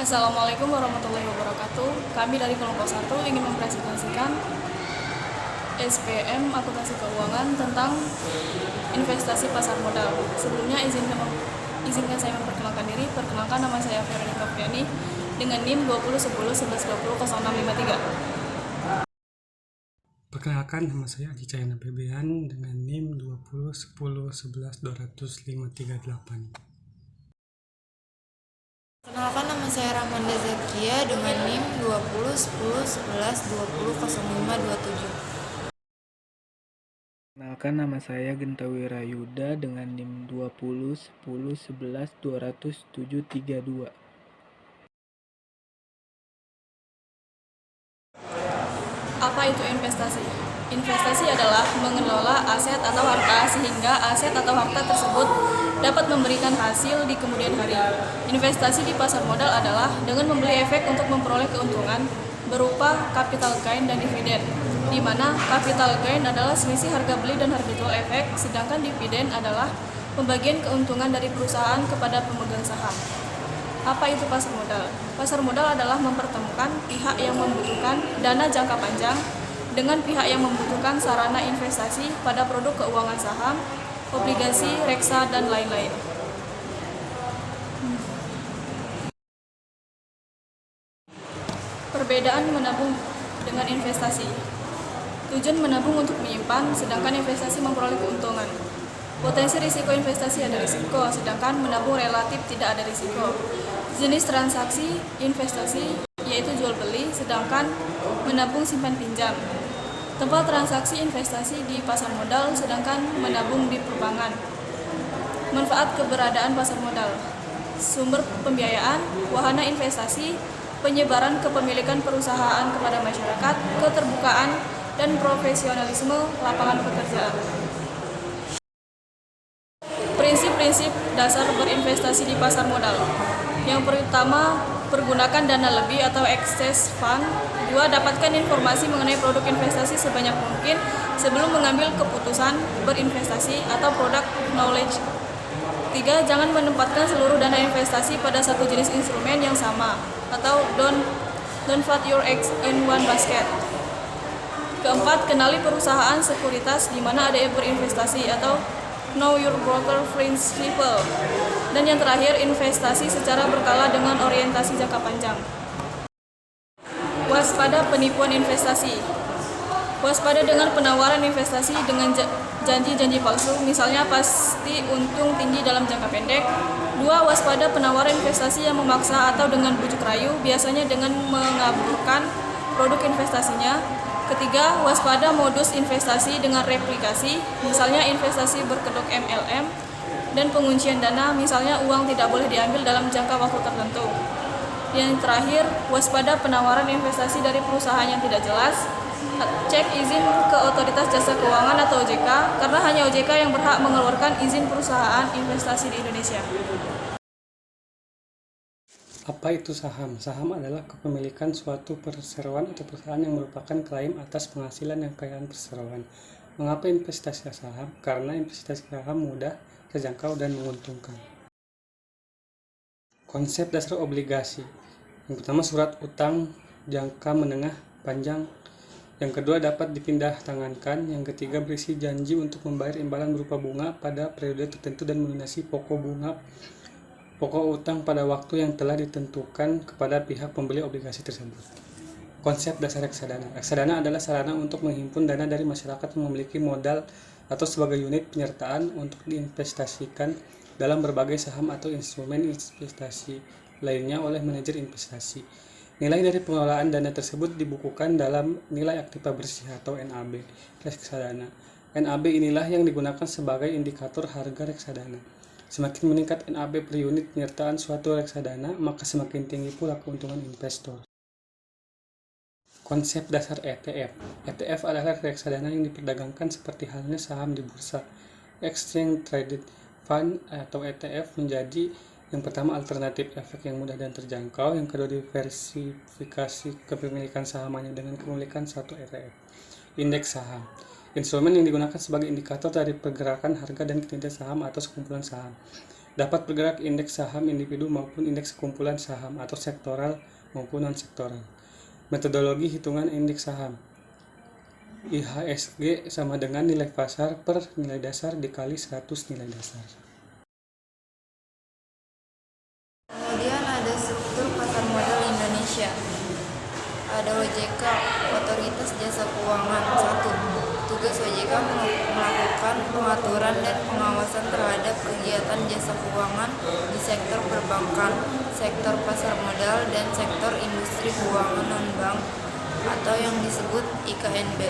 Assalamualaikum warahmatullahi wabarakatuh. Kami dari kelompok 1 ingin mempresentasikan SPM Akuntansi Keuangan tentang investasi pasar modal. Sebelumnya izinkan saya memperkenalkan diri. Perkenalkan, nama saya Veronica Fiani dengan NIM 201011200653. Perkenalkan, nama saya Aji Cahyana Febrian dengan NIM 201011120538. Perkenalkan, nama saya Ramanda Zakia dengan NIM 201011200527. Perkenalkan, nama saya Genta Wirayuda dengan NIM 201011120732. Apa itu investasi? Investasi adalah mengelola aset atau harta sehingga aset atau harta tersebut dapat memberikan hasil di kemudian hari. Investasi di pasar modal adalah dengan membeli efek untuk memperoleh keuntungan berupa capital gain dan dividen, di mana capital gain adalah selisih harga beli dan harga jual efek, sedangkan dividen adalah pembagian keuntungan dari perusahaan kepada pemegang saham. Apa itu pasar modal? Pasar modal adalah mempertemukan pihak yang membutuhkan dana jangka panjang dengan pihak yang membutuhkan sarana investasi pada produk keuangan saham, obligasi, reksa, dan lain-lain. Perbedaan menabung dengan investasi. Tujuan menabung untuk menyimpan, sedangkan investasi memperoleh keuntungan. Potensi risiko investasi ada risiko, sedangkan menabung relatif tidak ada risiko. Jenis transaksi investasi yaitu jual beli, sedangkan menabung simpan pinjam. Tempat transaksi investasi di pasar modal, sedangkan menabung di perbankan. Manfaat keberadaan pasar modal. Sumber pembiayaan, wahana investasi, penyebaran kepemilikan perusahaan kepada masyarakat, keterbukaan, dan profesionalisme lapangan pekerjaan. Prinsip-prinsip dasar berinvestasi di pasar modal. Yang pertama, pergunakan dana lebih atau excess fund. 2. Dapatkan informasi mengenai produk investasi sebanyak mungkin sebelum mengambil keputusan berinvestasi atau product knowledge. 3. Jangan menempatkan seluruh dana investasi pada satu jenis instrumen yang sama atau don't put your eggs in one basket. Keempat, kenali perusahaan sekuritas di mana ada berinvestasi atau know your broker principle. Dan yang terakhir, investasi secara berkala dengan orientasi jangka panjang. Waspada penipuan investasi. Waspada dengan penawaran investasi dengan janji-janji palsu, misalnya pasti untung tinggi dalam jangka pendek. 2. Waspada penawaran investasi yang memaksa atau dengan bujuk rayu, biasanya dengan mengaburkan produk investasinya. Ketiga, waspada modus investasi dengan replikasi, misalnya investasi berkedok MLM, dan penguncian dana, misalnya uang tidak boleh diambil dalam jangka waktu tertentu. Yang terakhir, waspada penawaran investasi dari perusahaan yang tidak jelas. Cek izin ke Otoritas Jasa Keuangan atau OJK, karena hanya OJK yang berhak mengeluarkan izin perusahaan investasi di Indonesia. Apa itu saham? Saham adalah kepemilikan suatu perseroan atau perusahaan yang merupakan klaim atas penghasilan dan kekayaan perseroan. Mengapa investasi saham? Karena investasi saham mudah, terjangkau, dan menguntungkan. Konsep dasar obligasi. Yang pertama, surat utang jangka menengah panjang. Yang kedua, dapat dipindah tangankan. Yang ketiga, berisi janji untuk membayar imbalan berupa bunga pada periode tertentu dan melunasi pokok utang pada waktu yang telah ditentukan kepada pihak pembeli obligasi tersebut. Konsep dasar reksadana. Reksadana adalah sarana untuk menghimpun dana dari masyarakat yang memiliki modal atau sebagai unit penyertaan untuk diinvestasikan dalam berbagai saham atau instrumen investasi lainnya oleh manajer investasi. Nilai dari pengelolaan dana tersebut dibukukan dalam nilai aktiva bersih atau NAB reksadana. NAB inilah yang digunakan sebagai indikator harga reksadana. Semakin meningkat NAB per unit penyertaan suatu reksadana, maka semakin tinggi pula keuntungan investor. Konsep dasar ETF. ETF adalah reksadana yang diperdagangkan seperti halnya saham di bursa. Exchange Traded Fund atau ETF menjadi yang pertama alternatif efek yang mudah dan terjangkau, yang kedua diversifikasi kepemilikan sahamnya dengan kepemilikan satu ETF. Indeks saham. Instrumen yang digunakan sebagai indikator dari pergerakan harga dan kinerja saham atau sekumpulan saham. Dapat bergerak indeks saham individu maupun indeks kumpulan saham atau sektoral maupun non-sektoral. Metodologi hitungan indeks saham. IHSG sama dengan nilai pasar per nilai dasar dikali 100 nilai dasar. Kemudian ada struktur pasar modal Indonesia. Ada OJK, Otoritas Jasa Keuangan. 1. Tugas OJK melakukan pengaturan dan pengawasan terhadap kegiatan jasa keuangan di sektor perbankan, sektor pasar modal, dan sektor industri keuangan non-bank atau yang disebut IKNB.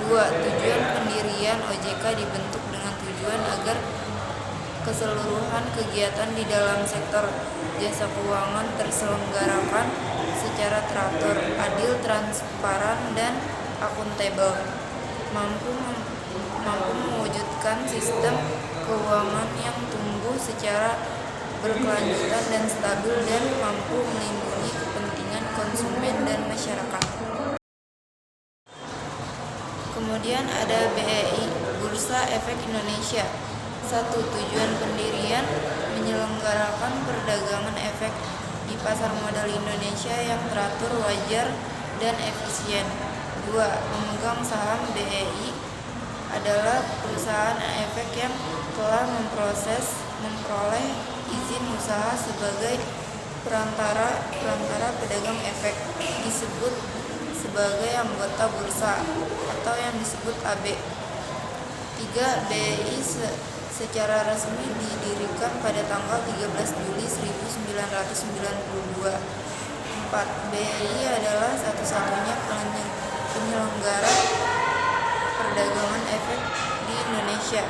2. Tujuan pendirian OJK dibentuk dengan tujuan agar keseluruhan kegiatan di dalam sektor jasa keuangan terselenggarakan secara teratur, adil, transparan, dan akuntabel, mampu mewujudkan sistem keuangan yang tumbuh secara berkelanjutan dan stabil, dan mampu melindungi kepentingan konsumen dan masyarakat. Kemudian ada BEI, Bursa Efek Indonesia. 1. Tujuan pendirian menyelenggarakan perdagangan efek di pasar modal Indonesia yang teratur, wajar, dan efisien. 2. Pemegang saham BEI adalah perusahaan efek yang telah memperoleh izin usaha sebagai perantara pedagang efek, disebut sebagai anggota bursa atau yang disebut AB. 3. BEI secara resmi didirikan pada tanggal 13 Juli 1992. 4. BEI adalah satu-satunya penyelenggara perdagangan efek di Indonesia.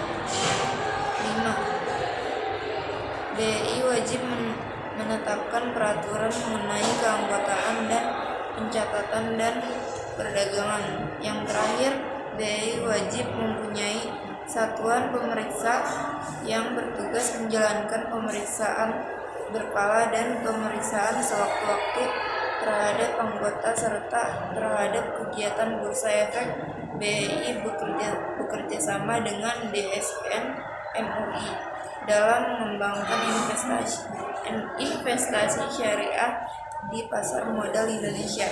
5. BEI wajib menetapkan peraturan mengenai keanggotaan dan pencatatan dan perdagangan. Yang terakhir, BEI wajib mempunyai satuan pemeriksa yang bertugas menjalankan pemeriksaan berkala dan pemeriksaan sewaktu-waktu terhadap anggota serta terhadap kegiatan bursa efek. BEI bekerja sama dengan DSN MUI dalam mengembangkan investasi syariah di pasar modal Indonesia.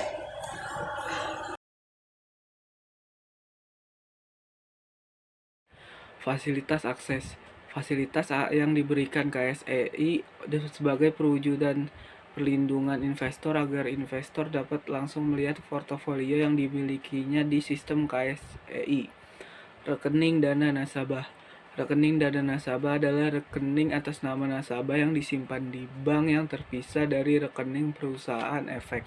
Fasilitas akses. Fasilitas yang diberikan KSEI sebagai perwujudan perlindungan investor agar investor dapat langsung melihat portofolio yang dimilikinya di sistem KSEI. Rekening dana nasabah. Rekening dana nasabah adalah rekening atas nama nasabah yang disimpan di bank yang terpisah dari rekening perusahaan efek.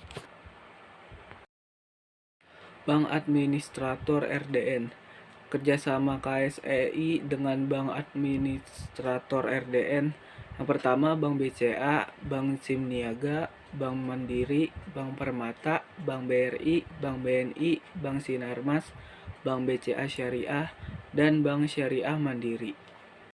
Bank Administrator RDN. Kerjasama KSEI dengan Bank Administrator RDN. Yang pertama, Bank BCA, Bank Simniaga, Bank Mandiri, Bank Permata, Bank BRI, Bank BNI, Bank Sinarmas, Bank BCA Syariah, dan Bank Syariah Mandiri.